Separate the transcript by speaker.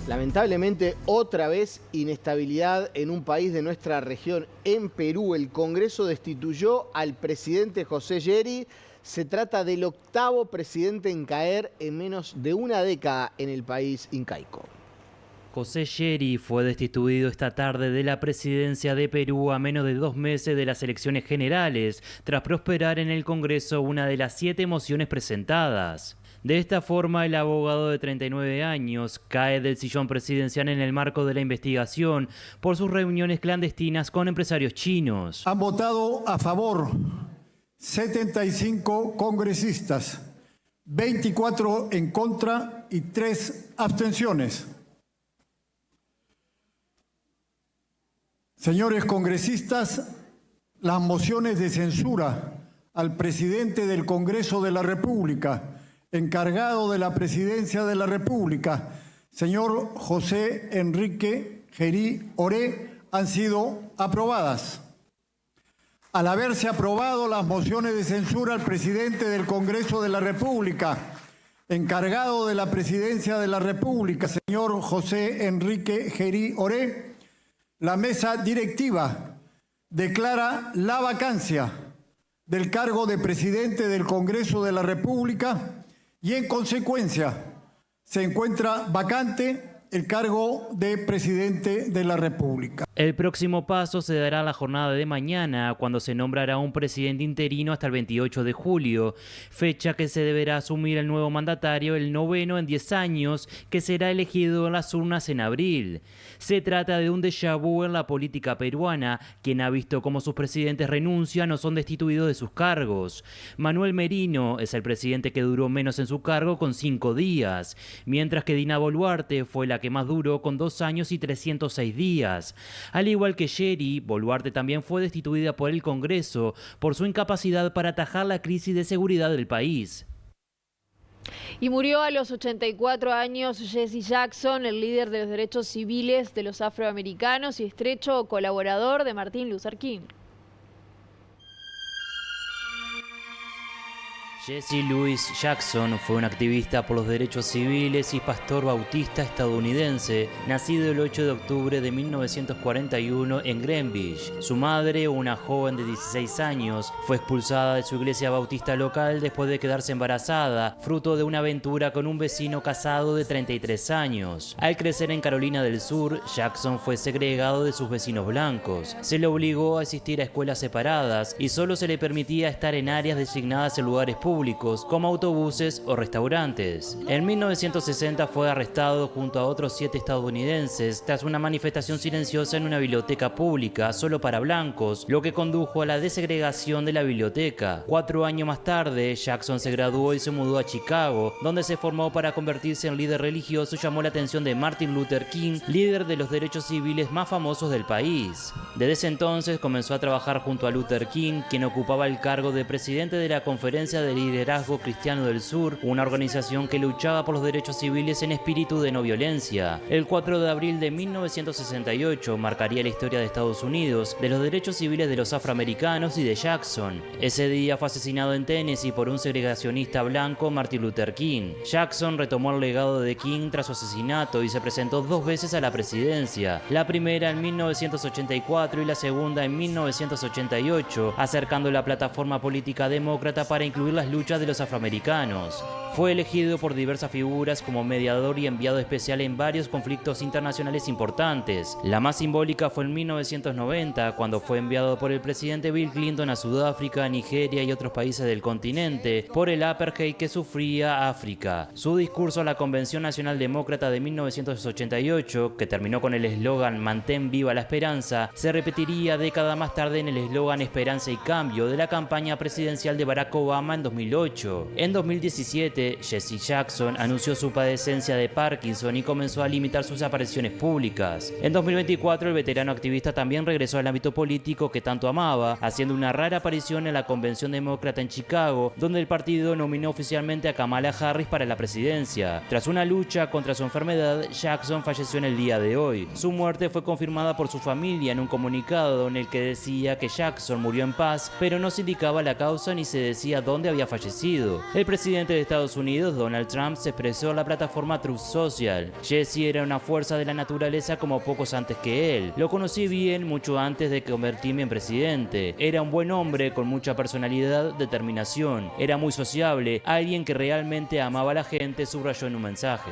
Speaker 1: Lamentablemente, otra vez inestabilidad en un país de nuestra región. En Perú, el Congreso destituyó al presidente José Yeri. Se trata del octavo presidente en caer en menos de una década en el país incaico.
Speaker 2: José Yeri fue destituido esta tarde de la presidencia de Perú a menos de 2 meses de las elecciones generales, tras prosperar en el Congreso una de las 7 mociones presentadas. De esta forma, el abogado de 39 años cae del sillón presidencial en el marco de la investigación por sus reuniones clandestinas con empresarios chinos.
Speaker 3: Han votado a favor 75 congresistas, 24 en contra y 3 abstenciones. Señores congresistas, las mociones de censura al presidente del Congreso de la República, encargado de la Presidencia de la República, señor José Enrique Gerí Oré, han sido aprobadas. Al haberse aprobado las mociones de censura al presidente del Congreso de la República, encargado de la Presidencia de la República, señor José Enrique Gerí Oré, la mesa directiva declara la vacancia del cargo de presidente del Congreso de la República y en consecuencia se encuentra vacante el cargo de presidente de la República.
Speaker 2: El próximo paso se dará la jornada de mañana, cuando se nombrará un presidente interino hasta el 28 de julio, fecha que se deberá asumir el nuevo mandatario, el noveno en 10 años, que será elegido en las urnas en abril. Se trata de un déjà vu en la política peruana, quien ha visto cómo sus presidentes renuncian o son destituidos de sus cargos. Manuel Merino es el presidente que duró menos en su cargo, con 5 días, mientras que Dina Boluarte fue la que más duró, con 2 años y 306 días. Al igual que Yeri, Boluarte también fue destituida por el Congreso por su incapacidad para atajar la crisis de seguridad del país.
Speaker 4: Y murió a los 84 años Jesse Jackson, el líder de los derechos civiles de los afroamericanos y estrecho colaborador de Martin Luther King.
Speaker 2: Jesse Louis Jackson fue un activista por los derechos civiles y pastor bautista estadounidense, nacido el 8 de octubre de 1941 en Greenwich. Su madre, una joven de 16 años, fue expulsada de su iglesia bautista local después de quedarse embarazada, fruto de una aventura con un vecino casado de 33 años. Al crecer en Carolina del Sur, Jackson fue segregado de sus vecinos blancos. Se le obligó a asistir a escuelas separadas y solo se le permitía estar en áreas designadas en lugares públicos, como autobuses o restaurantes. En 1960 fue arrestado junto a otros 7 estadounidenses tras una manifestación silenciosa en una biblioteca pública solo para blancos, lo que condujo a la desegregación de la biblioteca. 4 años más tarde, Jackson se graduó y se mudó a Chicago, donde se formó para convertirse en líder religioso y llamó la atención de Martin Luther King, líder de los derechos civiles más famosos del país. Desde ese entonces comenzó a trabajar junto a Luther King, quien ocupaba el cargo de presidente de la Conferencia de Liderazgo Cristiano del Sur, una organización que luchaba por los derechos civiles en espíritu de no violencia. El 4 de abril de 1968 marcaría la historia de Estados Unidos, de los derechos civiles de los afroamericanos y de Jackson. Ese día fue asesinado en Tennessee por un segregacionista blanco, Martin Luther King. Jackson retomó el legado de King tras su asesinato y se presentó 2 veces a la presidencia, la primera en 1984 y la segunda en 1988, acercando la plataforma política demócrata para incluir las luchas de los afroamericanos. Fue elegido por diversas figuras como mediador y enviado especial en varios conflictos internacionales importantes. La más simbólica fue en 1990, cuando fue enviado por el presidente Bill Clinton a Sudáfrica, Nigeria y otros países del continente por el apartheid que sufría África. Su discurso a la Convención Nacional Demócrata de 1988, que terminó con el eslogan "Mantén viva la esperanza", se repetiría décadas más tarde en el eslogan "Esperanza y cambio" de la campaña presidencial de Barack Obama en 2008. En 2017, Jesse Jackson anunció su padecencia de Parkinson y comenzó a limitar sus apariciones públicas. En 2024, el veterano activista también regresó al ámbito político que tanto amaba, haciendo una rara aparición en la Convención Demócrata en Chicago, donde el partido nominó oficialmente a Kamala Harris para la presidencia. Tras una lucha contra su enfermedad, Jackson falleció en el día de hoy. Su muerte fue confirmada por su familia en un comunicado en el que decía que Jackson murió en paz, pero no se indicaba la causa ni se decía dónde había fallecido. fallecido. El presidente de Estados Unidos, Donald Trump, se expresó en la plataforma Truth Social. Jesse era una fuerza de la naturaleza como pocos antes que él. Lo conocí bien mucho antes de convertirme en presidente. Era un buen hombre con mucha personalidad, determinación. Era muy sociable, alguien que realmente amaba a la gente, subrayó en un mensaje.